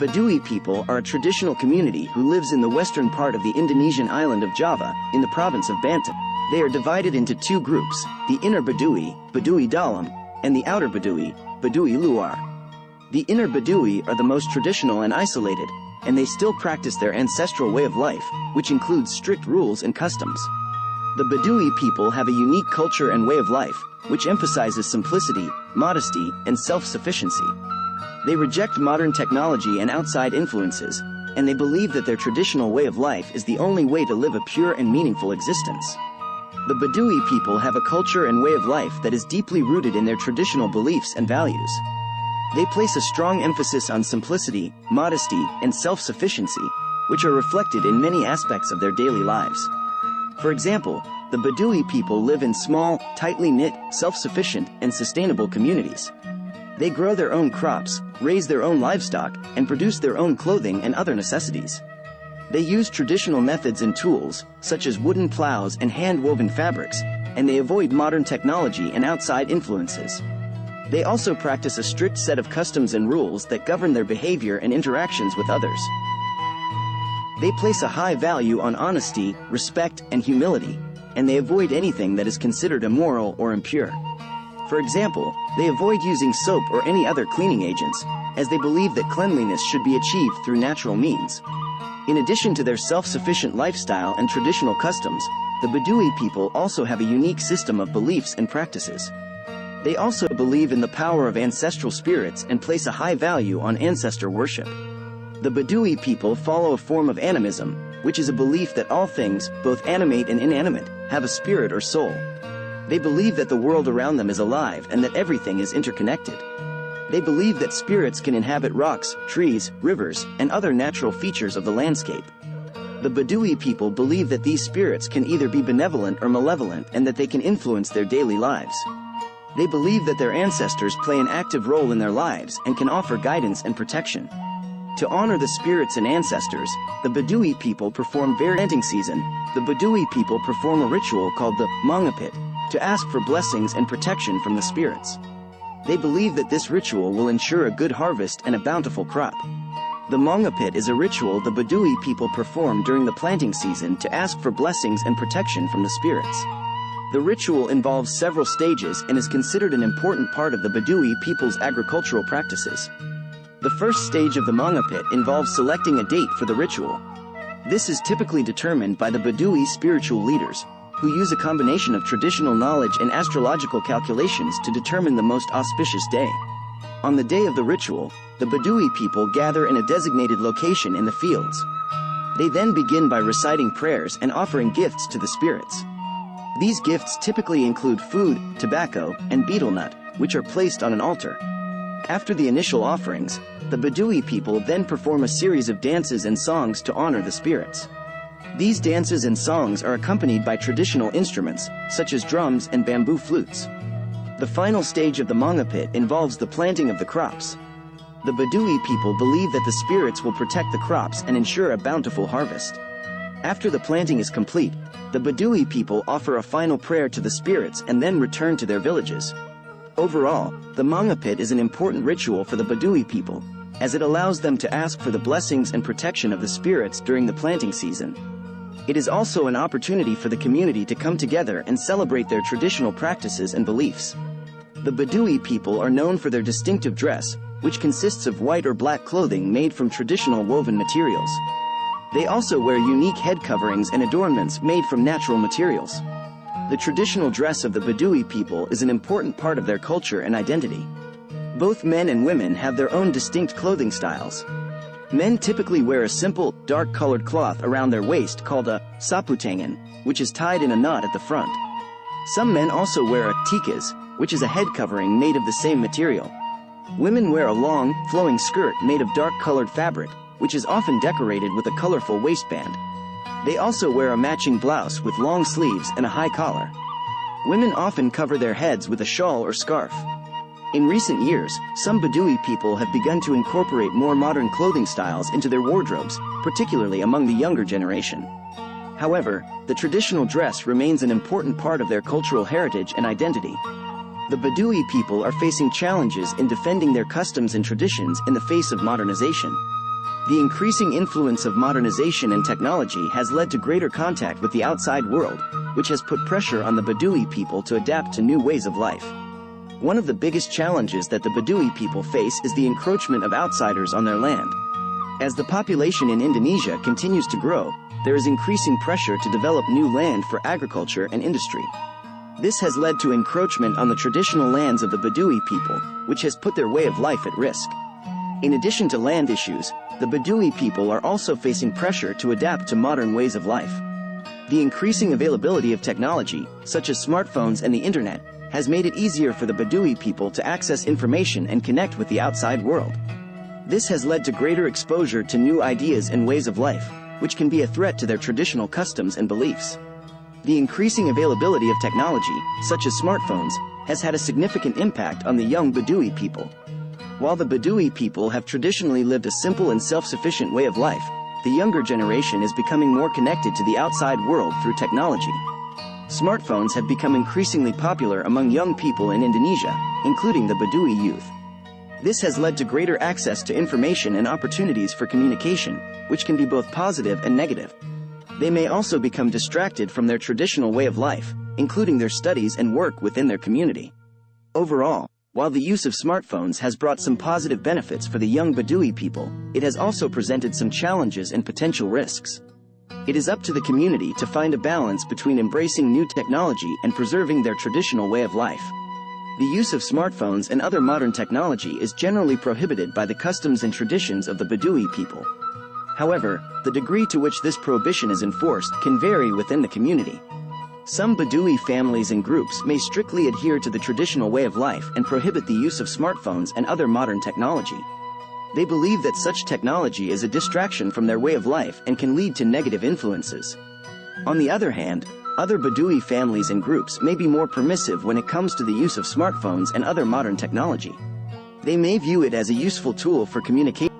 Baduy people are a traditional community who lives in the western part of the Indonesian island of Java, in the province of Banten. They are divided into two groups, the inner Baduy, Baduy Dalam, and the outer Baduy, Baduy Luar. The inner Baduy are the most traditional and isolated, and they still practice their ancestral way of life, which includes strict rules and customs. The Baduy people have a unique culture and way of life, which emphasizes simplicity, modesty, and self-sufficiency. They reject modern technology and outside influences, and they believe that their traditional way of life is the only way to live a pure and meaningful existence. The Baduy people have a culture and way of life that is deeply rooted in their traditional beliefs and values. They place a strong emphasis on simplicity, modesty, and self-sufficiency, which are reflected in many aspects of their daily lives. For example, the Baduy people live in small, tightly knit, self-sufficient, and sustainable communities. They grow their own crops, raise their own livestock, and produce their own clothing and other necessities. They use traditional methods and tools, such as wooden plows and hand-woven fabrics, and they avoid modern technology and outside influences. They also practice a strict set of customs and rules that govern their behavior and interactions with others. They place a high value on honesty, respect, and humility, and they avoid anything that is considered immoral or impure. For example, they avoid using soap or any other cleaning agents, as they believe that cleanliness should be achieved through natural means. In addition to their self-sufficient lifestyle and traditional customs, the Baduy people also have a unique system of beliefs and practices. They also believe in the power of ancestral spirits and place a high value on ancestor worship. The Baduy people follow a form of animism, which is a belief that all things, both animate and inanimate, have a spirit or soul. They believe that the world around them is alive and that everything is interconnected. They believe that spirits can inhabit rocks, trees, rivers, and other natural features of the landscape. The Baduy people believe that these spirits can either be benevolent or malevolent and that they can influence their daily lives. They believe that their ancestors play an active role in their lives and can offer guidance and protection. To honor the spirits and ancestors, the Baduy people perform planting season. The Baduy people perform a ritual called the manapit to ask for blessings and protection from the spirits. They believe that this ritual will ensure a good harvest and a bountiful crop. The manapit is a ritual the Baduy people perform during the planting season to ask for blessings and protection from the spirits. The ritual involves several stages and is considered an important part of the Baduy people's agricultural practices. The first stage of the manapit involves selecting a date for the ritual. This is typically determined by the Baduy spiritual leaders, who use a combination of traditional knowledge and astrological calculations to determine the most auspicious day. On the day of the ritual, the Baduy people gather in a designated location in the fields. They then begin by reciting prayers and offering gifts to the spirits. These gifts typically include food, tobacco, and betel nut, which are placed on an altar. After the initial offerings, the Baduy people then perform a series of dances and songs to honor the spirits. These dances and songs are accompanied by traditional instruments, such as drums and bamboo flutes. The final stage of the manapit involves the planting of the crops. The Baduy people believe that the spirits will protect the crops and ensure a bountiful harvest. After the planting is complete, the Baduy people offer a final prayer to the spirits and then return to their villages. Overall, the manapit is an important ritual for the Baduy people, as it allows them to ask for the blessings and protection of the spirits during the planting season. It is also an opportunity for the community to come together and celebrate their traditional practices and beliefs. The Baduy people are known for their distinctive dress, which consists of white or black clothing made from traditional woven materials. They also wear unique head coverings and adornments made from natural materials. The traditional dress of the Baduy people is an important part of their culture and identity. Both men and women have their own distinct clothing styles. Men typically wear a simple, dark-colored cloth around their waist called a saputangan, which is tied in a knot at the front. Some men also wear a tikas, which is a head covering made of the same material. Women wear a long, flowing skirt made of dark-colored fabric, which is often decorated with a colorful waistband. They also wear a matching blouse with long sleeves and a high collar. Women often cover their heads with a shawl or scarf. In recent years, some Baduy people have begun to incorporate more modern clothing styles into their wardrobes, particularly among the younger generation. However, the traditional dress remains an important part of their cultural heritage and identity. The Baduy people are facing challenges in defending their customs and traditions in the face of modernization. The increasing influence of modernization and technology has led to greater contact with the outside world, which has put pressure on the Baduy people to adapt to new ways of life. One of the biggest challenges that the Baduy people face is the encroachment of outsiders on their land. As the population in Indonesia continues to grow, there is increasing pressure to develop new land for agriculture and industry. This has led to encroachment on the traditional lands of the Baduy people, which has put their way of life at risk. In addition to land issues, the Baduy people are also facing pressure to adapt to modern ways of life. The increasing availability of technology, such as smartphones and the internet, has made it easier for the Baduy people to access information and connect with the outside world. This has led to greater exposure to new ideas and ways of life, which can be a threat to their traditional customs and beliefs. The increasing availability of technology, such as smartphones, has had a significant impact on the young Baduy people. While the Baduy people have traditionally lived a simple and self-sufficient way of life, the younger generation is becoming more connected to the outside world through technology. Smartphones have become increasingly popular among young people in Indonesia, including the Baduy youth. This has led to greater access to information and opportunities for communication, which can be both positive and negative. They may also become distracted from their traditional way of life, including their studies and work within their community. Overall, while the use of smartphones has brought some positive benefits for the young Baduy people, it has also presented some challenges and potential risks. It is up to the community to find a balance between embracing new technology and preserving their traditional way of life. The use of smartphones and other modern technology is generally prohibited by the customs and traditions of the Baduy people. However, the degree to which this prohibition is enforced can vary within the community. Some Baduy families and groups may strictly adhere to the traditional way of life and prohibit the use of smartphones and other modern technology. They believe that such technology is a distraction from their way of life and can lead to negative influences. On the other hand, other Baduy families and groups may be more permissive when it comes to the use of smartphones and other modern technology. They may view it as a useful tool for communication.